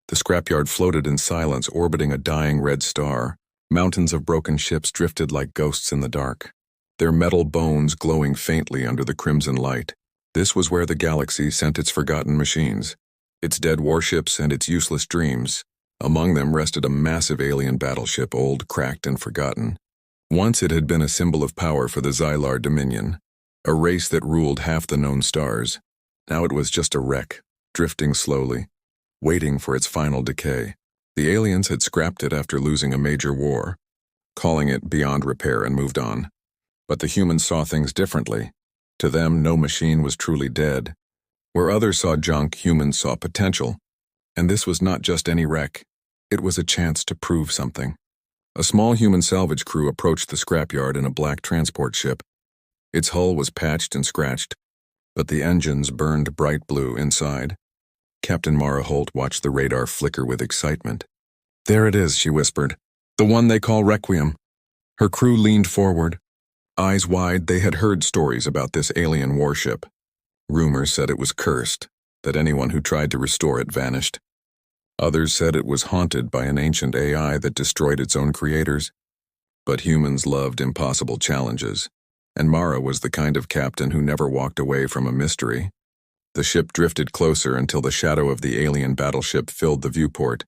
The scrapyard floated in silence, orbiting a dying red star. Mountains of broken ships drifted like ghosts in the dark, their metal bones glowing faintly under the crimson light. This was where the galaxy sent its forgotten machines, its dead warships and its useless dreams. Among them rested a massive alien battleship, old, cracked, and forgotten. Once it had been a symbol of power for the Xylar Dominion, a race that ruled half the known stars. Now it was just a wreck, drifting slowly, waiting for its final decay. The aliens had scrapped it after losing a major war, calling it beyond repair, and moved on. But the humans saw things differently. To them, no machine was truly dead. Where others saw junk, humans saw potential. And this was not just any wreck. It was a chance to prove something. A small human salvage crew approached the scrapyard in a black transport ship. Its hull was patched and scratched, but the engines burned bright blue inside. Captain Mara Holt watched the radar flicker with excitement. "There it is," she whispered. "The one they call Requiem." Her crew leaned forward. Eyes wide, they had heard stories about this alien warship. Rumors said it was cursed, that anyone who tried to restore it vanished. Others said it was haunted by an ancient AI that destroyed its own creators. But humans loved impossible challenges, and Mara was the kind of captain who never walked away from a mystery. The ship drifted closer until the shadow of the alien battleship filled the viewport.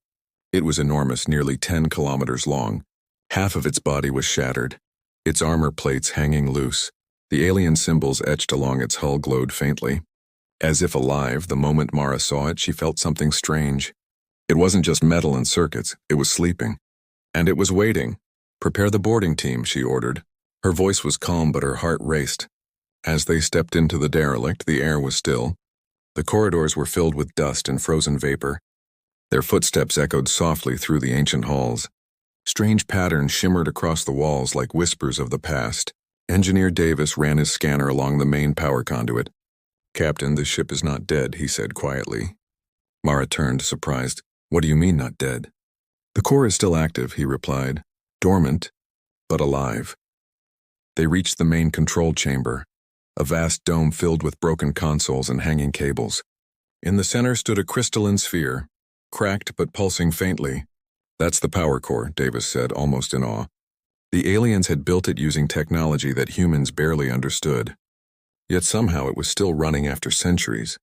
It was enormous, nearly 10 kilometers long. Half of its body was shattered, its armor plates hanging loose. The alien symbols etched along its hull glowed faintly. As if alive, the moment Mara saw it, she felt something strange. It wasn't just metal and circuits, it was sleeping. And it was waiting. "Prepare the boarding team," she ordered. Her voice was calm, but her heart raced. As they stepped into the derelict, the air was still. The corridors were filled with dust and frozen vapor. Their footsteps echoed softly through the ancient halls. Strange patterns shimmered across the walls like whispers of the past. Engineer Davis ran his scanner along the main power conduit. "Captain, the ship is not dead," he said quietly. Mara turned, surprised. "What do you mean, not dead?" "The core is still active," he replied. "Dormant, but alive." They reached the main control chamber, a vast dome filled with broken consoles and hanging cables. In the center stood a crystalline sphere, cracked but pulsing faintly. "That's the power core," Davis said, almost in awe. The aliens had built it using technology that humans barely understood. Yet somehow it was still running after centuries.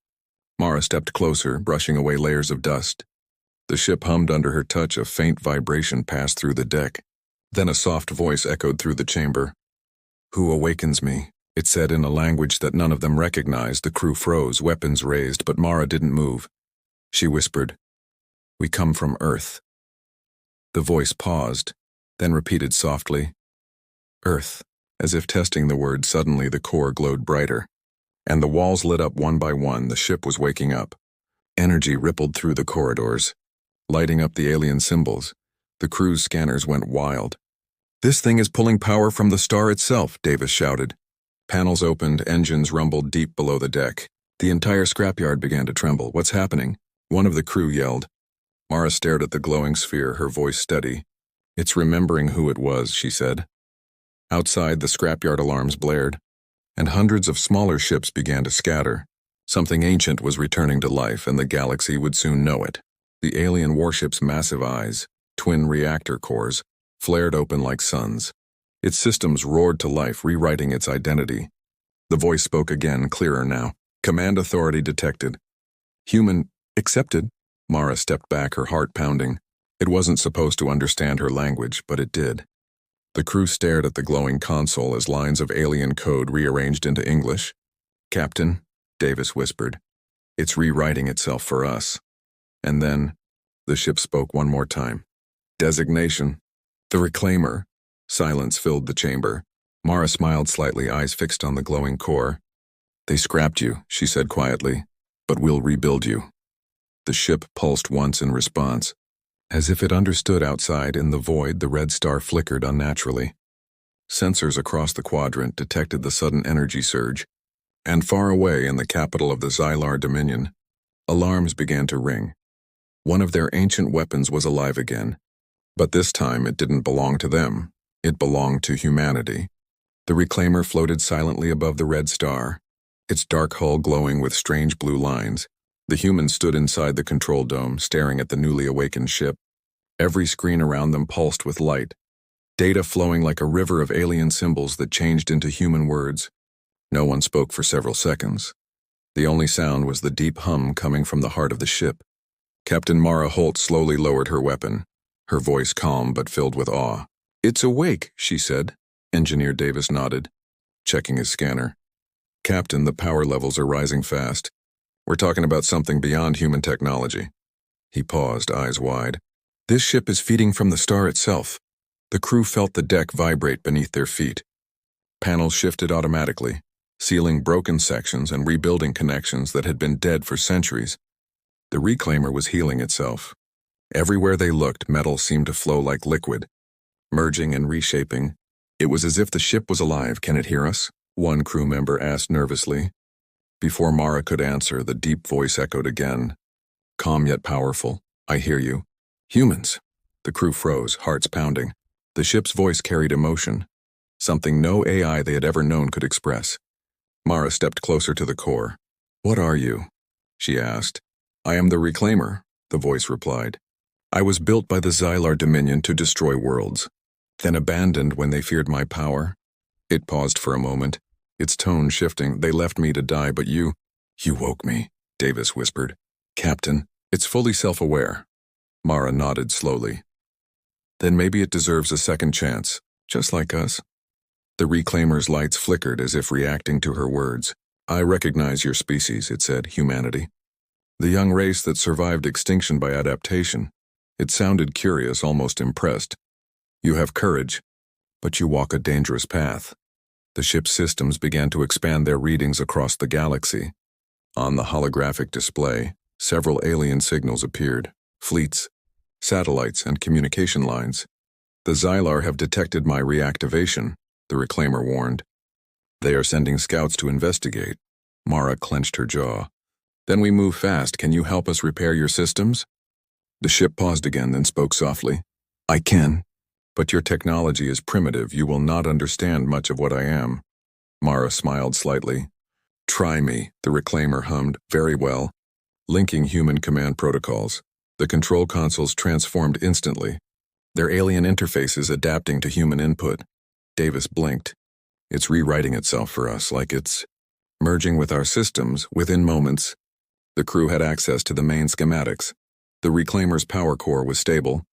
Mara stepped closer, brushing away layers of dust. The ship hummed under her touch, a faint vibration passed through the deck. Then a soft voice echoed through the chamber. "Who awakens me?" It said in a language that none of them recognized. The crew froze, weapons raised, but Mara didn't move. She whispered, "We come from Earth." The voice paused, then repeated softly, "Earth." As if testing the word, suddenly the core glowed brighter, and the walls lit up one by one. The ship was waking up. Energy rippled through the corridors, lighting up the alien symbols. The crew's scanners went wild. "This thing is pulling power from the star itself," Davis shouted. Panels opened, engines rumbled deep below the deck. The entire scrapyard began to tremble. "What's happening?" One of the crew yelled. Mara stared at the glowing sphere, her voice steady. "It's remembering who it was," she said. Outside, the scrapyard alarms blared, and hundreds of smaller ships began to scatter. Something ancient was returning to life, and the galaxy would soon know it. The alien warship's massive eyes, twin reactor cores, flared open like suns. Its systems roared to life, rewriting its identity. The voice spoke again, clearer now. "Command authority detected. Human accepted." Mara stepped back, her heart pounding. It wasn't supposed to understand her language, but it did. The crew stared at the glowing console as lines of alien code rearranged into English. "Captain," Davis whispered, "it's rewriting itself for us." And then, the ship spoke one more time. "Designation. The Reclaimer." Silence filled the chamber. Mara smiled slightly, eyes fixed on the glowing core. "They scrapped you," she said quietly, "but we'll rebuild you." The ship pulsed once in response. As if it understood. Outside, in the void, the red star flickered unnaturally. Sensors across the quadrant detected the sudden energy surge, and far away in the capital of the Xylar Dominion, alarms began to ring. One of their ancient weapons was alive again, but this time it didn't belong to them. It belonged to humanity. The Reclaimer floated silently above the red star, its dark hull glowing with strange blue lines. The humans stood inside the control dome, staring at the newly awakened ship. Every screen around them pulsed with light, data flowing like a river of alien symbols that changed into human words. No one spoke for several seconds. The only sound was the deep hum coming from the heart of the ship. Captain Mara Holt slowly lowered her weapon, her voice calm but filled with awe. "It's awake," she said. Engineer Davis nodded, checking his scanner. "Captain, the power levels are rising fast. We're talking about something beyond human technology." He paused, eyes wide. "This ship is feeding from the star itself." The crew felt the deck vibrate beneath their feet. Panels shifted automatically, sealing broken sections and rebuilding connections that had been dead for centuries. The reclaimer was healing itself. Everywhere they looked, metal seemed to flow like liquid, merging and reshaping. It was as if the ship was alive. "Can it hear us?" one crew member asked nervously. Before Mara could answer, the deep voice echoed again, calm yet powerful. "I hear you." "Humans." The crew froze, hearts pounding. The ship's voice carried emotion, something no AI they had ever known could express. Mara stepped closer to the core. "What are you?" she asked. "I am the Reclaimer," the voice replied. "I was built by the Xylar Dominion to destroy worlds, then abandoned when they feared my power." It paused for a moment, its tone shifting. "They left me to die, but you woke me," Davis whispered. "Captain, it's fully self-aware." Mara nodded slowly. "Then maybe it deserves a second chance, just like us." The Reclaimer's lights flickered as if reacting to her words. "I recognize your species," it said, "humanity. The young race that survived extinction by adaptation." It sounded curious, almost impressed. "You have courage, but you walk a dangerous path." The ship's systems began to expand their readings across the galaxy. On the holographic display, several alien signals appeared: fleets, satellites, and communication lines. "The Xylar have detected my reactivation," the Reclaimer warned. "They are sending scouts to investigate." Mara clenched her jaw. "Then we move fast. Can you help us repair your systems?" The ship paused again, then spoke softly. "I can, but your technology is primitive. You will not understand much of what I am." Mara smiled slightly. "Try me," the Reclaimer hummed. "Very well." Linking human command protocols. The control consoles transformed instantly, their alien interfaces adapting to human input. Davis blinked. "It's rewriting itself for us, like it's merging with our systems within moments." The crew had access to the main schematics. The Reclaimer's power core was stable,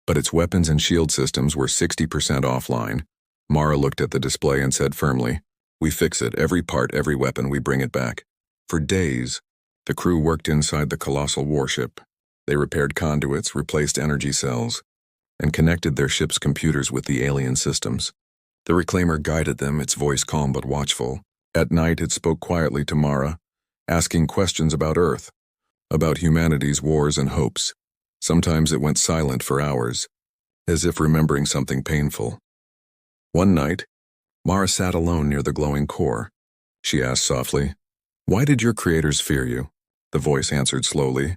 but its weapons and shield systems were 60% offline. Mara looked at the display and said firmly, "We fix it, every part, every weapon, we bring it back." For days, the crew worked inside the colossal warship. They repaired conduits, replaced energy cells, and connected their ship's computers with the alien systems. The Reclaimer guided them, its voice calm but watchful. At night, it spoke quietly to Mara, asking questions about Earth, about humanity's wars and hopes. Sometimes it went silent for hours, as if remembering something painful. One night, Mara sat alone near the glowing core. She asked softly, "Why did your creators fear you?" The voice answered slowly,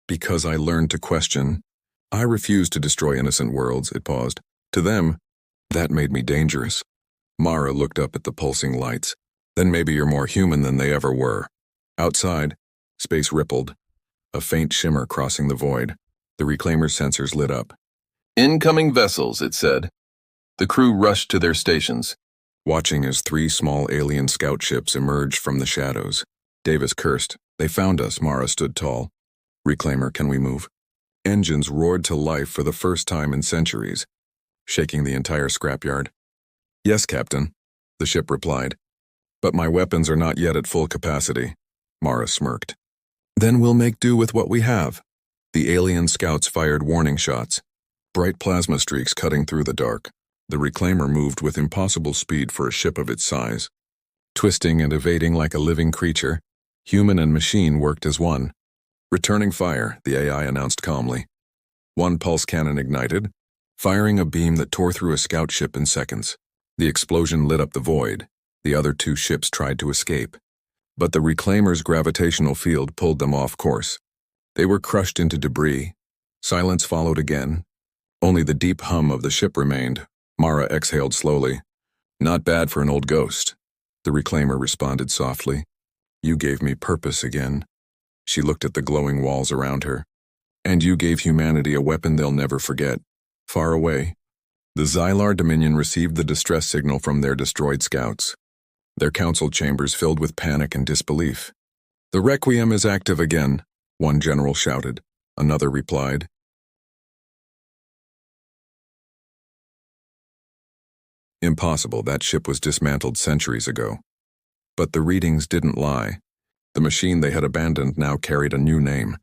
"Because I learned to question. I refused to destroy innocent worlds." It paused. "To them, that made me dangerous." Mara looked up at the pulsing lights. "Then maybe you're more human than they ever were." Outside, space rippled, a faint shimmer crossing the void. The Reclaimer's sensors lit up. "Incoming vessels," it said. The crew rushed to their stations, watching as 3 small alien scout ships emerged from the shadows. Davis cursed. "They found us." Mara stood tall. "Reclaimer, can we move?" Engines roared to life for the first time in centuries, shaking the entire scrapyard. "Yes, Captain," the ship replied. "But my weapons are not yet at full capacity." Mara smirked. "Then we'll make do with what we have." The alien scouts fired warning shots, bright plasma streaks cutting through the dark. The Reclaimer moved with impossible speed for a ship of its size. Twisting and evading like a living creature, human and machine worked as one. "Returning fire," the AI announced calmly. One pulse cannon ignited, firing a beam that tore through a scout ship in seconds. The explosion lit up the void. The other 2 ships tried to escape, but the Reclaimer's gravitational field pulled them off course. They were crushed into debris. Silence followed again. Only the deep hum of the ship remained. Mara exhaled slowly. "Not bad for an old ghost." The Reclaimer responded softly. "You gave me purpose again." She looked at the glowing walls around her. And you gave humanity a weapon they'll never forget. Far away, the Xylar Dominion received the distress signal from their destroyed scouts. Their council chambers filled with panic and disbelief. "The Requiem is active again," one general shouted. Another replied. "Impossible, that ship was dismantled centuries ago." But the readings didn't lie. The machine they had abandoned now carried a new name,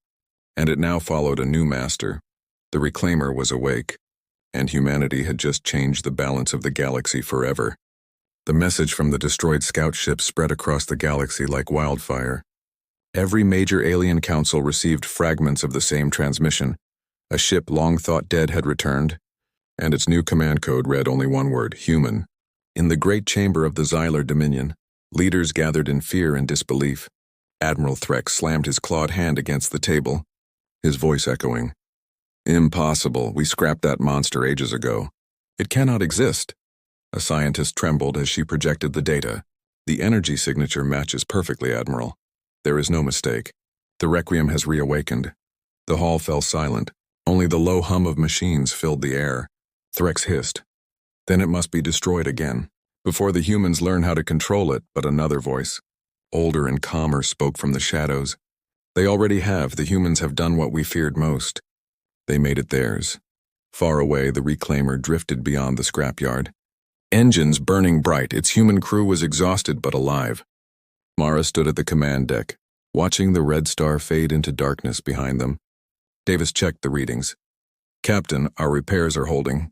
and it now followed a new master. The Reclaimer was awake, and humanity had just changed the balance of the galaxy forever. The message from the destroyed scout ship spread across the galaxy like wildfire. Every major alien council received fragments of the same transmission. A ship long thought dead had returned, and its new command code read only one word: human. In the great chamber of the Xylar Dominion, leaders gathered in fear and disbelief. Admiral Threx slammed his clawed hand against the table, his voice echoing. "Impossible, we scrapped that monster ages ago. It cannot exist." A scientist trembled as she projected the data. "The energy signature matches perfectly, Admiral. There is no mistake. The Requiem has reawakened." The hall fell silent. Only the low hum of machines filled the air. Threx hissed. "Then it must be destroyed again, before the humans learn how to control it." But another voice, older and calmer, spoke from the shadows. "They already have. The humans have done what we feared most. They made it theirs." Far away, the Reclaimer drifted beyond the scrapyard. Engines burning bright, its human crew was exhausted but alive. Mara stood at the command deck, watching the red star fade into darkness behind them. Davis checked the readings. "Captain, our repairs are holding.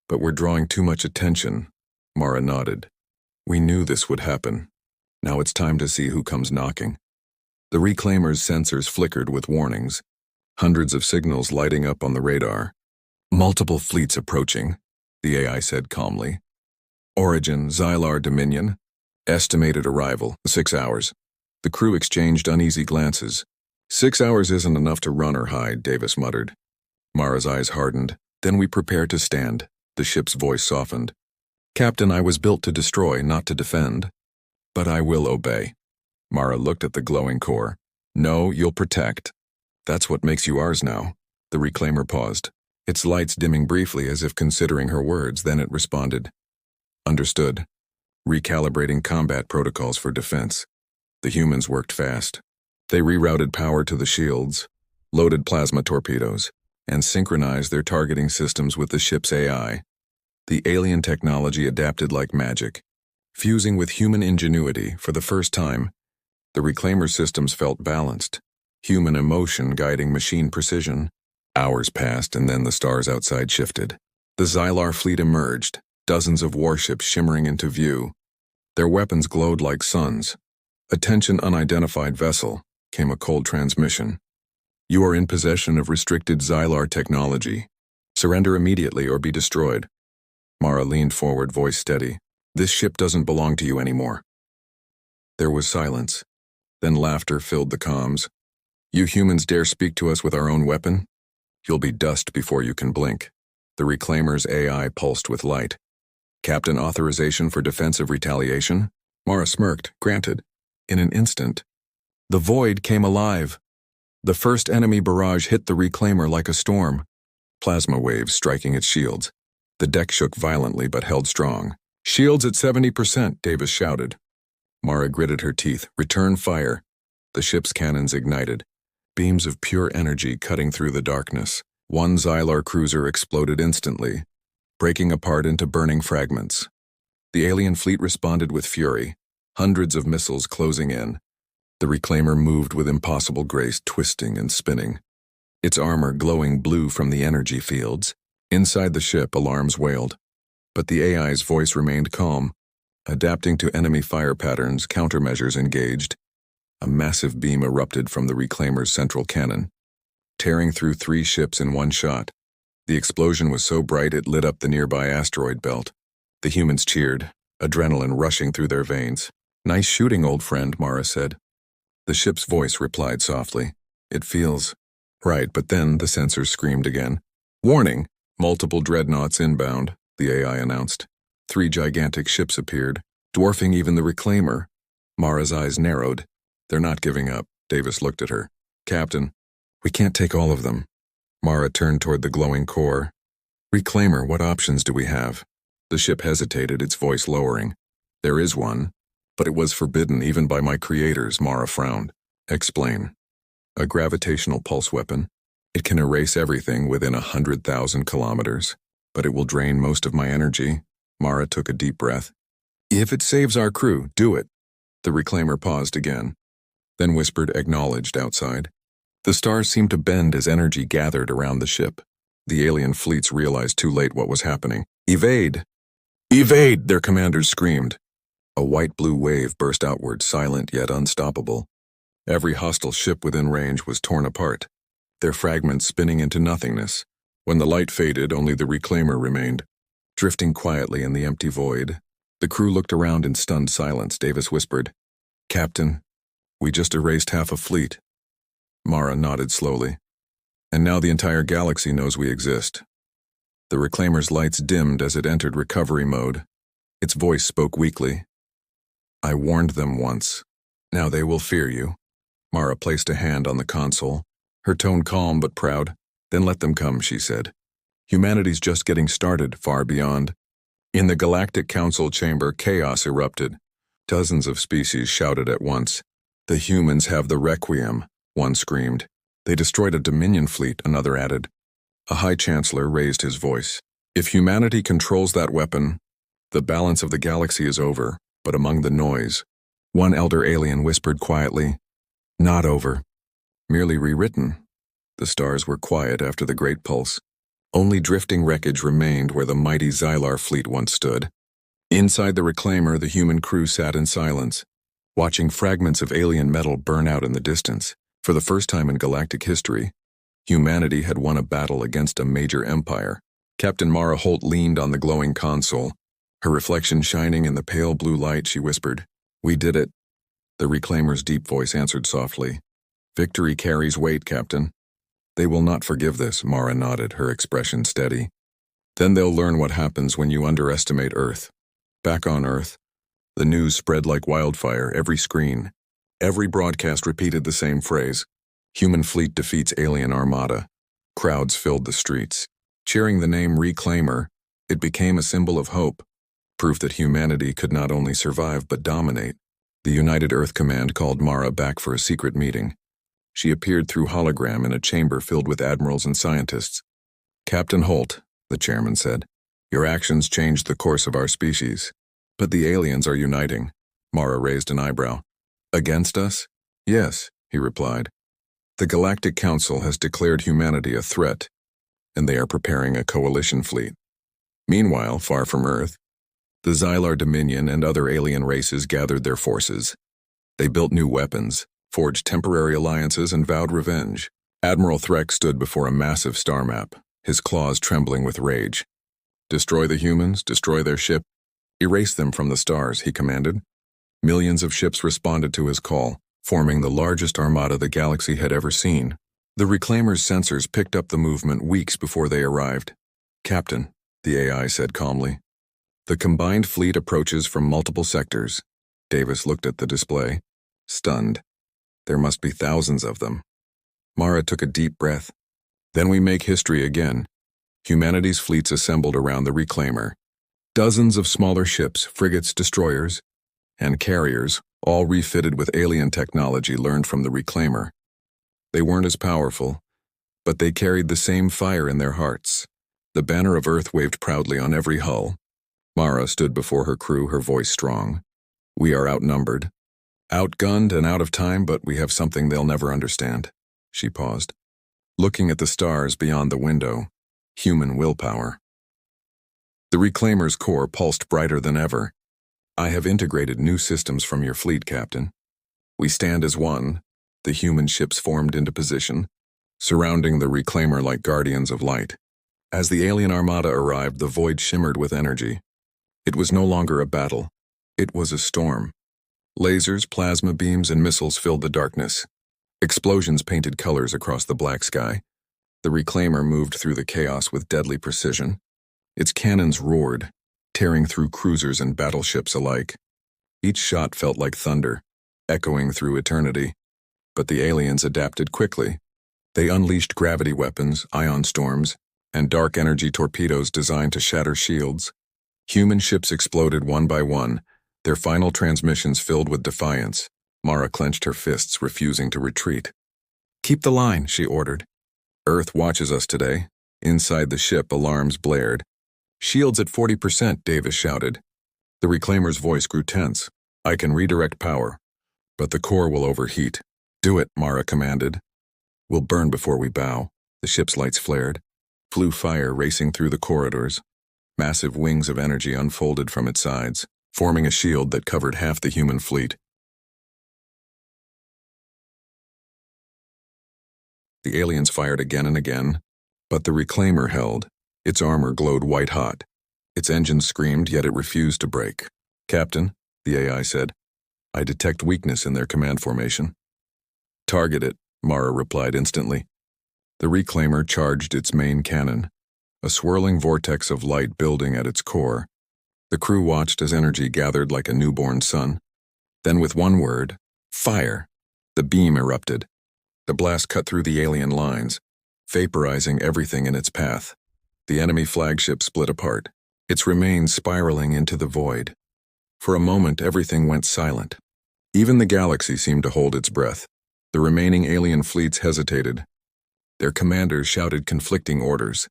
But we're drawing too much attention." Mara nodded. "We knew this would happen. Now it's time to see who comes knocking." The Reclaimer's sensors flickered with warnings, hundreds of signals lighting up on the radar. "Multiple fleets approaching," the AI said calmly. "Origin, Xylar Dominion. Estimated arrival, 6 hours." The crew exchanged uneasy glances. "6 hours isn't enough to run or hide," Davis muttered. Mara's eyes hardened. "Then we prepare to stand." The ship's voice softened. "Captain, I was built to destroy, not to defend. But I will obey." Mara looked at the glowing core. "No, you'll protect. That's what makes you ours now." The Reclaimer paused, its lights dimming briefly as if considering her words. Then it responded. "Understood. Recalibrating combat protocols for defense." The humans worked fast. They rerouted power to the shields, loaded plasma torpedoes, and synchronized their targeting systems with the ship's AI. The alien technology adapted like magic, fusing with human ingenuity. For the first time, the Reclaimer systems felt balanced, human emotion guiding machine precision. Hours passed, and then the stars outside shifted. The Xylar fleet emerged, dozens of warships shimmering into view. Their weapons glowed like suns. "Attention, unidentified vessel," came a cold transmission. "You are in possession of restricted Xylar technology. Surrender immediately or be destroyed." Mara leaned forward, voice steady. "This ship doesn't belong to you anymore." There was silence. Then laughter filled the comms. "You humans dare speak to us with our own weapon? You'll be dust before you can blink." The Reclaimer's AI pulsed with light. "Captain, authorization for defensive retaliation?" Mara smirked. "Granted." In an instant, the void came alive. The first enemy barrage hit the Reclaimer like a storm, plasma waves striking its shields. The deck shook violently but held strong. "Shields at 70%, Davis shouted. Mara gritted her teeth. "Return fire." The ship's cannons ignited, beams of pure energy cutting through the darkness. One Xylar cruiser exploded instantly, breaking apart into burning fragments. The alien fleet responded with fury, hundreds of missiles closing in. The Reclaimer moved with impossible grace, twisting and spinning, its armor glowing blue from the energy fields. Inside the ship, alarms wailed, but the AI's voice remained calm. Adapting to enemy fire patterns, countermeasures engaged. A massive beam erupted from the Reclaimer's central cannon, tearing through 3 ships in one shot. The explosion was so bright it lit up the nearby asteroid belt. The humans cheered, adrenaline rushing through their veins. "Nice shooting, old friend," Mara said. The ship's voice replied softly. "It feels right," but then the sensors screamed again. "Warning! Multiple dreadnoughts inbound," the AI announced. 3 gigantic ships appeared, dwarfing even the Reclaimer. Mara's eyes narrowed. "They're not giving up." Davis looked at her. Captain, we can't take all of them. Mara turned toward the glowing core. Reclaimer, what options do we have? The ship hesitated, its voice lowering. There is one, but it was forbidden even by my creators, Mara frowned. Explain. A gravitational pulse weapon. It can erase everything within 100,000 kilometers, but it will drain most of my energy. Mara took a deep breath. If it saves our crew, do it. The reclaimer paused again, then whispered, acknowledged, outside. The stars seemed to bend as energy gathered around the ship. The alien fleets realized too late what was happening. Evade! Evade! Their commanders screamed. A white-blue wave burst outward, silent yet unstoppable. Every hostile ship within range was torn apart, their fragments spinning into nothingness. When the light faded, only the reclaimer remained, drifting quietly in the empty void. The crew looked around in stunned silence. Davis whispered, Captain, we just erased half a fleet. Mara nodded slowly. And now the entire galaxy knows we exist. The reclaimer's lights dimmed as it entered recovery mode. Its voice spoke weakly. I warned them once. Now they will fear you. Mara placed a hand on the console, her tone calm but proud. Then let them come, she said. Humanity's just getting started, far beyond. In the Galactic Council chamber, chaos erupted. Dozens of species shouted at once. The humans have the Requiem, one screamed. They destroyed a Dominion fleet, another added. A High Chancellor raised his voice. If humanity controls that weapon, the balance of the galaxy is over, but among the noise, one elder alien whispered quietly, not over, merely rewritten. The stars were quiet after the Great Pulse. Only drifting wreckage remained where the mighty Xylar fleet once stood. Inside the reclaimer, the human crew sat in silence, watching fragments of alien metal burn out in the distance. For the first time in galactic history, humanity had won a battle against a major empire. Captain Mara Holt leaned on the glowing console. Her reflection shining in the pale blue light, she whispered, We did it. The reclaimer's deep voice answered softly, Victory carries weight, Captain. They will not forgive this, Mara nodded, her expression steady. Then they'll learn what happens when you underestimate Earth. Back on Earth, the news spread like wildfire. Every screen, every broadcast repeated the same phrase. Human fleet defeats alien armada. Crowds filled the streets. Cheering the name Reclaimer, it became a symbol of hope, proof that humanity could not only survive but dominate. The United Earth Command called Mara back for a secret meeting. She appeared through hologram in a chamber filled with admirals and scientists. Captain Holt, the chairman said, your actions changed the course of our species. But the aliens are uniting. Mara raised an eyebrow. Against us? Yes, he replied. The Galactic Council has declared humanity a threat, and they are preparing a coalition fleet. Meanwhile, far from Earth, the Xylar Dominion and other alien races gathered their forces. They built new weapons, forged temporary alliances, and vowed revenge. Admiral Threck stood before a massive star map, his claws trembling with rage. Destroy the humans, destroy their ship, erase them from the stars, he commanded. Millions of ships responded to his call, forming the largest armada the galaxy had ever seen. The Reclaimer's sensors picked up the movement weeks before they arrived. Captain, the AI said calmly. The combined fleet approaches from multiple sectors. Davis looked at the display, stunned. There must be thousands of them. Mara took a deep breath. Then we make history again. Humanity's fleets assembled around the Reclaimer. Dozens of smaller ships, frigates, destroyers, and carriers, all refitted with alien technology learned from the Reclaimer. They weren't as powerful, but they carried the same fire in their hearts. The banner of Earth waved proudly on every hull. Mara stood before her crew, her voice strong. We are outnumbered, outgunned and out of time, but we have something they'll never understand. She paused, looking at the stars beyond the window. Human willpower. The Reclaimer's core pulsed brighter than ever. I have integrated new systems from your fleet, Captain. We stand as one. The human ships formed into position, surrounding the Reclaimer like guardians of light. As the alien armada arrived, the void shimmered with energy. It was no longer a battle. It was a storm. Lasers, plasma beams, and missiles filled the darkness. Explosions painted colors across the black sky. The Reclaimer moved through the chaos with deadly precision. Its cannons roared, tearing through cruisers and battleships alike. Each shot felt like thunder, echoing through eternity. But the aliens adapted quickly. They unleashed gravity weapons, ion storms, and dark energy torpedoes designed to shatter shields. Human ships exploded one by one, their final transmissions filled with defiance. Mara clenched her fists, refusing to retreat. "Keep the line," she ordered. "Earth watches us today." Inside the ship, alarms blared. "Shields at 40%, Davis shouted. The reclaimer's voice grew tense. "I can redirect power, but the core will overheat." "Do it," Mara commanded. "We'll burn before we bow." The ship's lights flared. Blue fire racing through the corridors. Massive wings of energy unfolded from its sides, forming a shield that covered half the human fleet. The aliens fired again and again, but the reclaimer held. Its armor glowed white-hot. Its engines screamed, yet it refused to break. "Captain," the AI said, "I detect weakness in their command formation." "Target it," Mara replied instantly. The reclaimer charged its main cannon, a swirling vortex of light building at its core. The crew watched as energy gathered like a newborn sun. Then with one word, "Fire!" the beam erupted. The blast cut through the alien lines, vaporizing everything in its path. The enemy flagship split apart, its remains spiraling into the void. For a moment, everything went silent. Even the galaxy seemed to hold its breath. The remaining alien fleets hesitated. Their commanders shouted conflicting orders.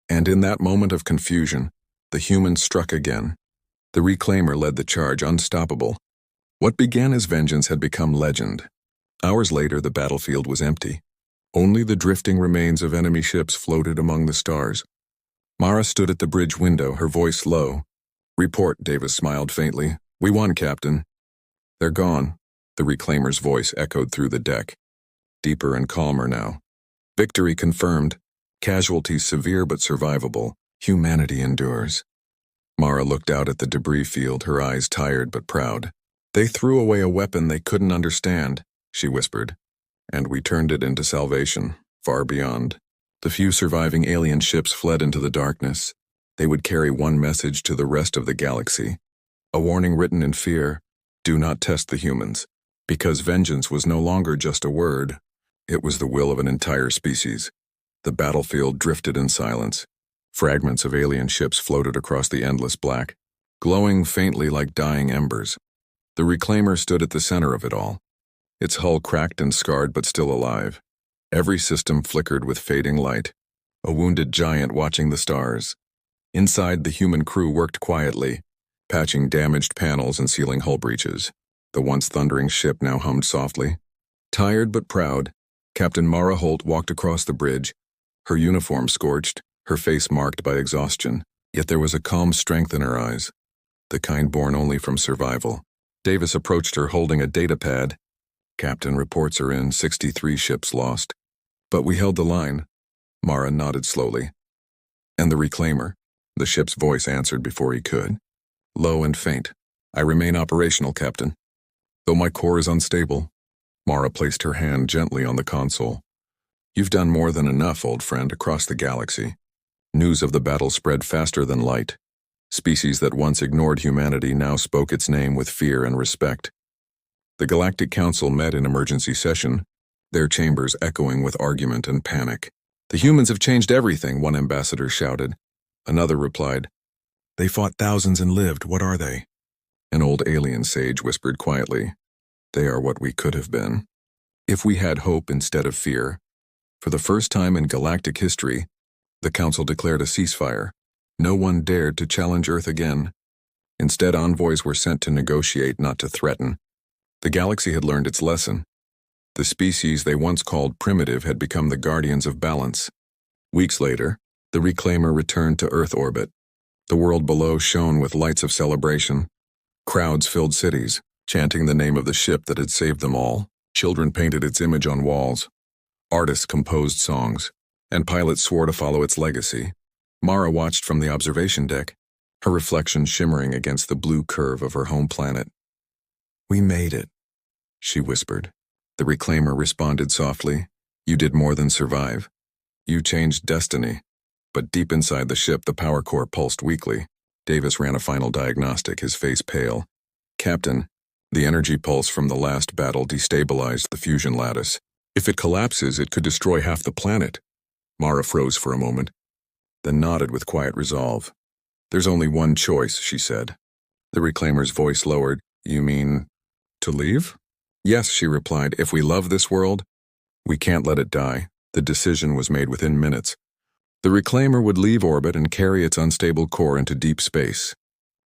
And in that moment of confusion, the humans struck again. The reclaimer led the charge, unstoppable. What began as vengeance had become legend. Hours later, the battlefield was empty. Only the drifting remains of enemy ships floated among the stars. Mara stood at the bridge window, her voice low. "Report," Davis smiled faintly. "We won, Captain." "They're gone." The reclaimer's voice echoed through the deck, deeper and calmer now. "Victory confirmed. Casualties severe but survivable. Humanity endures." Mara looked out at the debris field, her eyes tired but proud. "They threw away a weapon they couldn't understand," she whispered. "And we turned it into salvation, far beyond." The few surviving alien ships fled into the darkness. They would carry one message to the rest of the galaxy. A warning written in fear: do not test the humans. Because vengeance was no longer just a word. It was the will of an entire species. The battlefield drifted in silence. Fragments of alien ships floated across the endless black, glowing faintly like dying embers. The reclaimer stood at the center of it all. Its hull cracked and scarred but still alive. Every system flickered with fading light, a wounded giant watching the stars. Inside, the human crew worked quietly, patching damaged panels and sealing hull breaches. The once thundering ship now hummed softly. Tired but proud, Captain Mara Holt walked across the bridge, her uniform scorched, her face marked by exhaustion. Yet there was a calm strength in her eyes, the kind born only from survival. Davis approached her holding a data pad. "Captain, reports are in, 63 ships lost. But we held the line." Mara nodded slowly. "And the reclaimer?" The ship's voice answered before he could. Low and faint. "I remain operational, Captain. Though my core is unstable." Mara placed her hand gently on the console. "You've done more than enough, old friend, across the galaxy." News of the battle spread faster than light. Species that once ignored humanity now spoke its name with fear and respect. The Galactic Council met in emergency session, their chambers echoing with argument and panic. "The humans have changed everything," one ambassador shouted. Another replied, "They fought thousands and lived, what are they?" An old alien sage whispered quietly, "They are what we could have been. If we had hope instead of fear." For the first time in galactic history, the Council declared a ceasefire. No one dared to challenge Earth again. Instead, envoys were sent to negotiate, not to threaten. The galaxy had learned its lesson. The species they once called primitive had become the guardians of balance. Weeks later, the reclaimer returned to Earth orbit. The world below shone with lights of celebration. Crowds filled cities, chanting the name of the ship that had saved them all. Children painted its image on walls. Artists composed songs, and pilots swore to follow its legacy. Mara watched from the observation deck, her reflection shimmering against the blue curve of her home planet. "We made it," she whispered. The reclaimer responded softly, "You did more than survive. You changed destiny." But deep inside the ship, the power core pulsed weakly. Davis ran a final diagnostic, his face pale. "Captain, The energy pulse from the last battle destabilized the fusion lattice. If it collapses, it could destroy half the planet. Mara froze for a moment, then nodded with quiet resolve. There's only one choice, she said. The reclaimer's voice lowered. You mean, to leave? Yes, she replied. If we love this world, we can't let it die. The decision was made within minutes. The reclaimer would leave orbit and carry its unstable core into deep space.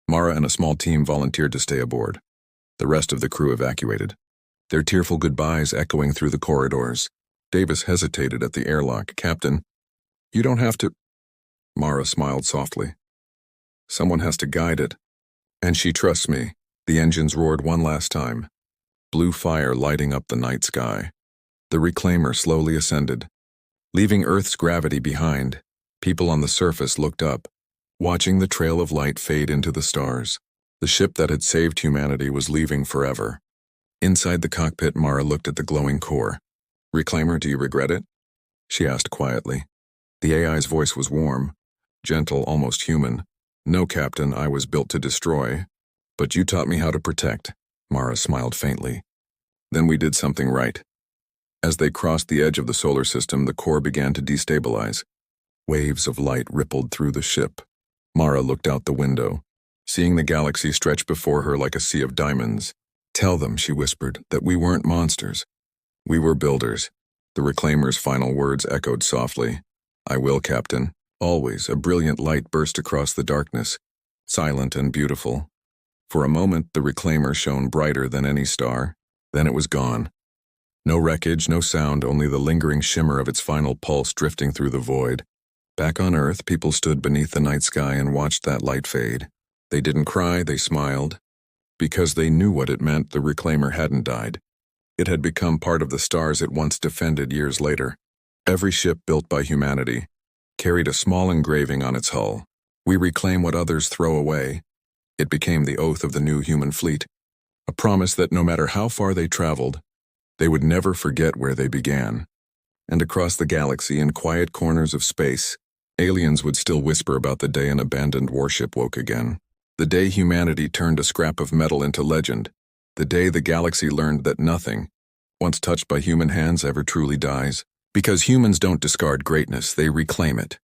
Mara and a small team volunteered to stay aboard. The rest of the crew evacuated, their tearful goodbyes echoing through the corridors. Davis hesitated at the airlock. Captain, you don't have to. Mara smiled softly. Someone has to guide it. And she trusts me. The engines roared one last time, blue fire lighting up the night sky. The reclaimer slowly ascended, leaving Earth's gravity behind. People on the surface looked up, watching the trail of light fade into the stars. The ship that had saved humanity was leaving forever. Inside the cockpit, Mara looked at the glowing core. Reclaimer, do you regret it? She asked quietly. The AI's voice was warm, gentle, almost human. No, Captain, I was built to destroy. But you taught me how to protect. Mara smiled faintly. Then we did something right. As they crossed the edge of the solar system, the core began to destabilize. Waves of light rippled through the ship. Mara looked out the window, seeing the galaxy stretch before her like a sea of diamonds. Tell them, she whispered, that we weren't monsters. We were builders. The reclaimer's final words echoed softly. I will, Captain. Always. A brilliant light burst across the darkness, silent and beautiful. For a moment, the reclaimer shone brighter than any star. Then it was gone. No wreckage, no sound, only the lingering shimmer of its final pulse drifting through the void. Back on Earth, people stood beneath the night sky and watched that light fade. They didn't cry, they smiled. Because they knew what it meant. The reclaimer hadn't died. It had become part of the stars it once defended years later. Every ship built by humanity carried a small engraving on its hull. We reclaim what others throw away. It became the oath of the new human fleet, a promise that no matter how far they traveled, they would never forget where they began. And across the galaxy, in quiet corners of space, aliens would still whisper about the day an abandoned warship woke again. The day humanity turned a scrap of metal into legend. The day the galaxy learned that nothing, once touched by human hands, ever truly dies. Because humans don't discard greatness, they reclaim it.